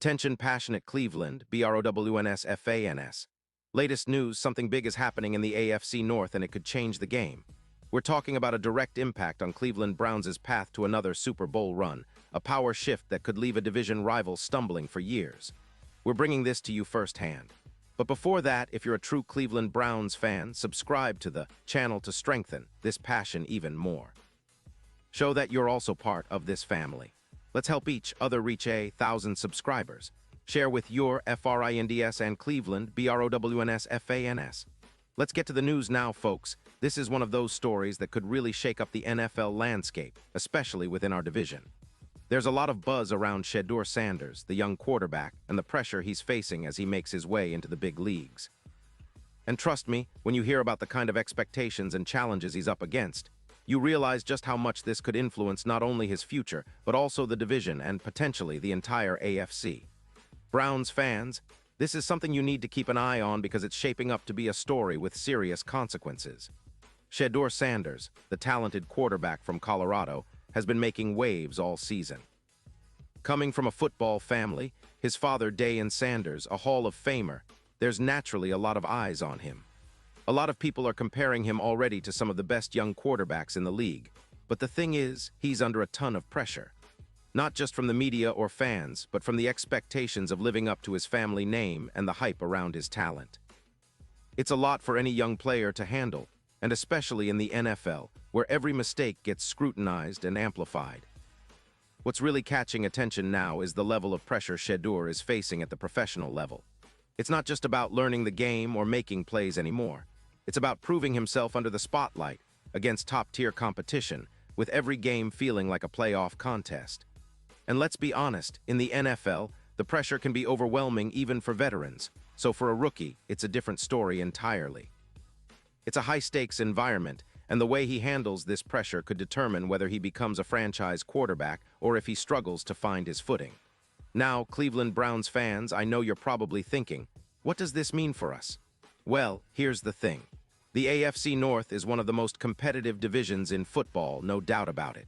Attention passionate Cleveland, BROWNS. Latest news, something big is happening in the AFC North and it could change the game. We're talking about a direct impact on Cleveland Browns' path to another Super Bowl run, a power shift that could leave a division rival stumbling for years. We're bringing this to you firsthand. But before that, if you're a true Cleveland Browns fan, subscribe to the channel to strengthen this passion even more. Show that you're also part of this family. Let's help each other reach 1,000 subscribers. Share with your FRINDS and Cleveland, BROWNS. Let's get to the news now, folks. This is one of those stories that could really shake up the NFL landscape, especially within our division. There's a lot of buzz around Shedeur Sanders, the young quarterback, and the pressure he's facing as he makes his way into the big leagues. And trust me, when you hear about the kind of expectations and challenges he's up against, you realize just how much this could influence not only his future, but also the division and potentially the entire AFC. Browns fans, this is something you need to keep an eye on because it's shaping up to be a story with serious consequences. Shedeur Sanders, the talented quarterback from Colorado, has been making waves all season. Coming from a football family, his father Deion Sanders, a Hall of Famer, there's naturally a lot of eyes on him. A lot of people are comparing him already to some of the best young quarterbacks in the league. But the thing is, he's under a ton of pressure. Not just from the media or fans, but from the expectations of living up to his family name and the hype around his talent. It's a lot for any young player to handle, and especially in the NFL, where every mistake gets scrutinized and amplified. What's really catching attention now is the level of pressure Shedeur is facing at the professional level. It's not just about learning the game or making plays anymore. It's about proving himself under the spotlight against top-tier competition, with every game feeling like a playoff contest. And let's be honest, in the NFL, the pressure can be overwhelming even for veterans, so for a rookie, it's a different story entirely. It's a high-stakes environment, and the way he handles this pressure could determine whether he becomes a franchise quarterback or if he struggles to find his footing. Now, Cleveland Browns fans, I know you're probably thinking, what does this mean for us? Well, here's the thing. The AFC North is one of the most competitive divisions in football, no doubt about it.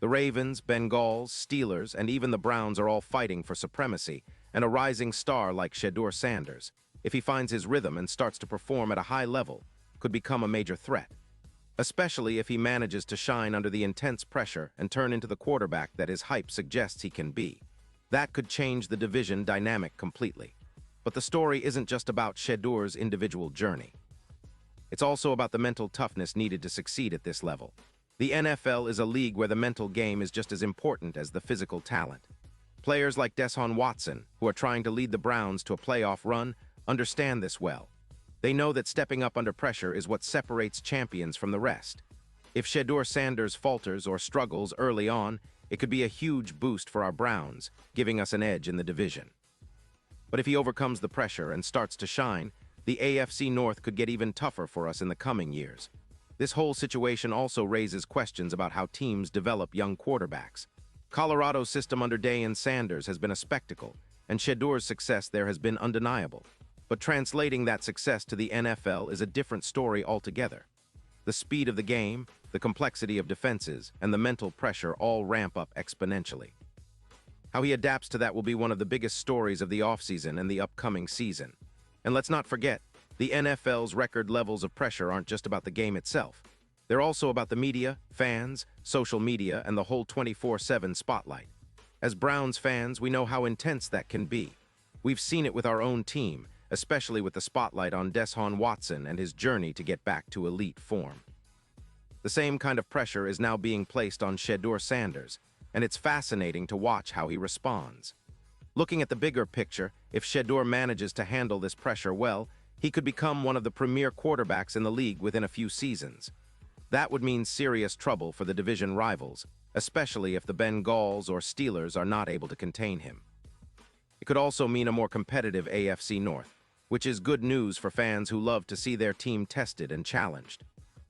The Ravens, Bengals, Steelers, and even the Browns are all fighting for supremacy, and a rising star like Shedeur Sanders, if he finds his rhythm and starts to perform at a high level, could become a major threat. Especially if he manages to shine under the intense pressure and turn into the quarterback that his hype suggests he can be. That could change the division dynamic completely. But the story isn't just about Shedeur's individual journey. It's also about the mental toughness needed to succeed at this level. The NFL is a league where the mental game is just as important as the physical talent. Players like Deshaun Watson, who are trying to lead the Browns to a playoff run, understand this well. They know that stepping up under pressure is what separates champions from the rest. If Shedeur Sanders falters or struggles early on, it could be a huge boost for our Browns, giving us an edge in the division. But if he overcomes the pressure and starts to shine, the AFC North could get even tougher for us in the coming years. This whole situation also raises questions about how teams develop young quarterbacks. Colorado's system under Deion Sanders has been a spectacle, and Shedeur's success there has been undeniable. But translating that success to the NFL is a different story altogether. The speed of the game, the complexity of defenses, and the mental pressure all ramp up exponentially. How he adapts to that will be one of the biggest stories of the offseason and the upcoming season. And let's not forget, the NFL's record levels of pressure aren't just about the game itself. They're also about the media, fans, social media, and the whole 24/7 spotlight. As Browns fans, we know how intense that can be. We've seen it with our own team, especially with the spotlight on Deshaun Watson and his journey to get back to elite form. The same kind of pressure is now being placed on Shedeur Sanders, and it's fascinating to watch how he responds. Looking at the bigger picture, if Shedeur manages to handle this pressure well, he could become one of the premier quarterbacks in the league within a few seasons. That would mean serious trouble for the division rivals, especially if the Bengals or Steelers are not able to contain him. It could also mean a more competitive AFC North, which is good news for fans who love to see their team tested and challenged.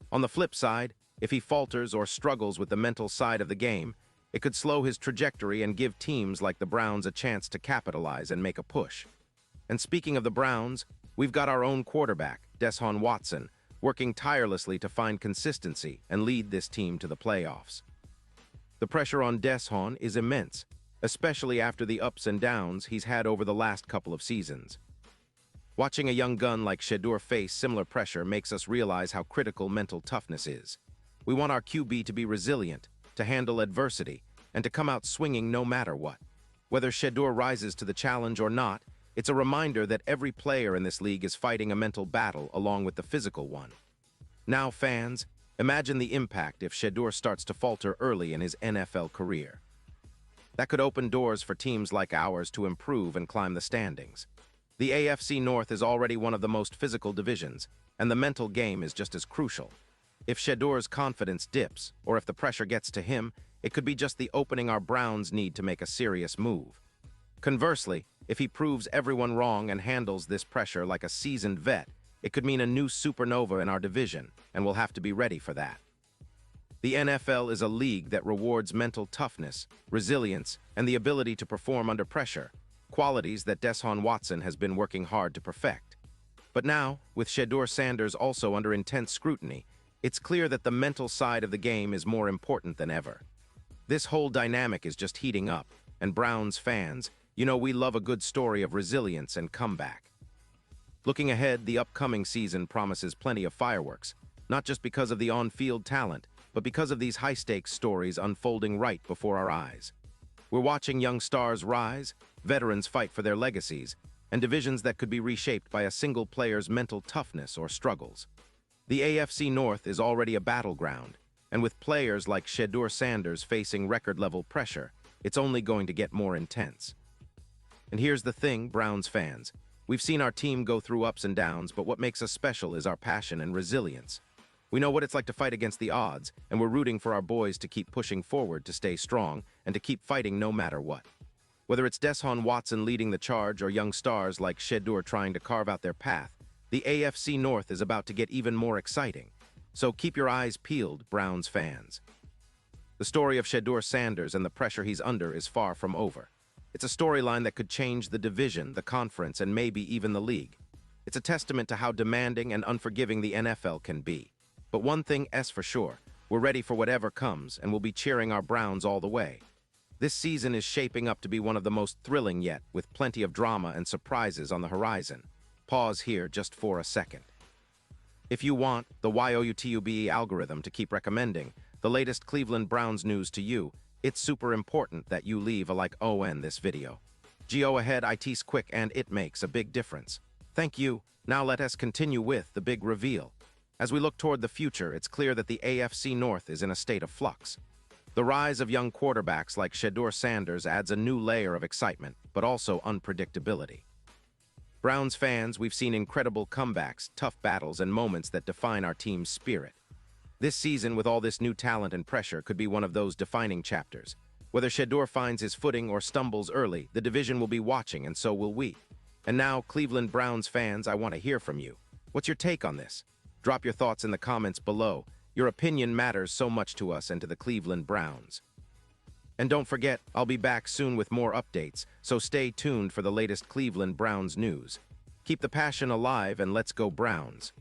On the flip side, if he falters or struggles with the mental side of the game, it could slow his trajectory and give teams like the Browns a chance to capitalize and make a push. And speaking of the Browns, we've got our own quarterback, Deshaun Watson, working tirelessly to find consistency and lead this team to the playoffs. The pressure on Deshaun is immense, especially after the ups and downs he's had over the last couple of seasons. Watching a young gun like Shedeur face similar pressure makes us realize how critical mental toughness is. We want our QB to be resilient, to handle adversity, and to come out swinging no matter what. Whether Shedeur rises to the challenge or not, it's a reminder that every player in this league is fighting a mental battle along with the physical one. Now, fans, imagine the impact if Shedeur starts to falter early in his NFL career. That could open doors for teams like ours to improve and climb the standings. The AFC North is already one of the most physical divisions, and the mental game is just as crucial. If Shedeur's confidence dips, or if the pressure gets to him, it could be just the opening our Browns need to make a serious move. Conversely, if he proves everyone wrong and handles this pressure like a seasoned vet, it could mean a new supernova in our division, and we'll have to be ready for that. The NFL is a league that rewards mental toughness, resilience, and the ability to perform under pressure, qualities that Deshaun Watson has been working hard to perfect. But now, with Shedeur Sanders also under intense scrutiny, it's clear that the mental side of the game is more important than ever. This whole dynamic is just heating up, and Browns fans, we love a good story of resilience and comeback. Looking ahead, the upcoming season promises plenty of fireworks, not just because of the on-field talent, but because of these high-stakes stories unfolding right before our eyes. We're watching young stars rise, veterans fight for their legacies, and divisions that could be reshaped by a single player's mental toughness or struggles. The AFC North is already a battleground, and with players like Shedeur Sanders facing record-level pressure, it's only going to get more intense. And here's the thing, Browns fans. We've seen our team go through ups and downs, but what makes us special is our passion and resilience. We know what it's like to fight against the odds, and we're rooting for our boys to keep pushing forward, to stay strong, and to keep fighting no matter what. Whether it's Deshaun Watson leading the charge or young stars like Shedeur trying to carve out their path, the AFC North is about to get even more exciting. So keep your eyes peeled, Browns fans. The story of Shedeur Sanders and the pressure he's under is far from over. It's a storyline that could change the division, the conference, and maybe even the league. It's a testament to how demanding and unforgiving the NFL can be. But one thing is for sure, we're ready for whatever comes, and we'll be cheering our Browns all the way. This season is shaping up to be one of the most thrilling yet, with plenty of drama and surprises on the horizon. Pause here just for a second. If you want the YouTube algorithm to keep recommending the latest Cleveland Browns news to you, it's super important that you leave a like on this video. Go ahead, it's quick and it makes a big difference. Thank you. Now let us continue with the big reveal. As we look toward the future, it's clear that the AFC North is in a state of flux. The rise of young quarterbacks like Shedeur Sanders adds a new layer of excitement, but also unpredictability. Browns fans, we've seen incredible comebacks, tough battles, and moments that define our team's spirit. This season, with all this new talent and pressure, could be one of those defining chapters. Whether Shedeur finds his footing or stumbles early, the division will be watching, and so will we. And now, Cleveland Browns fans, I want to hear from you. What's your take on this? Drop your thoughts in the comments below. Your opinion matters so much to us and to the Cleveland Browns. And don't forget, I'll be back soon with more updates, so stay tuned for the latest Cleveland Browns news. Keep the passion alive and let's go Browns.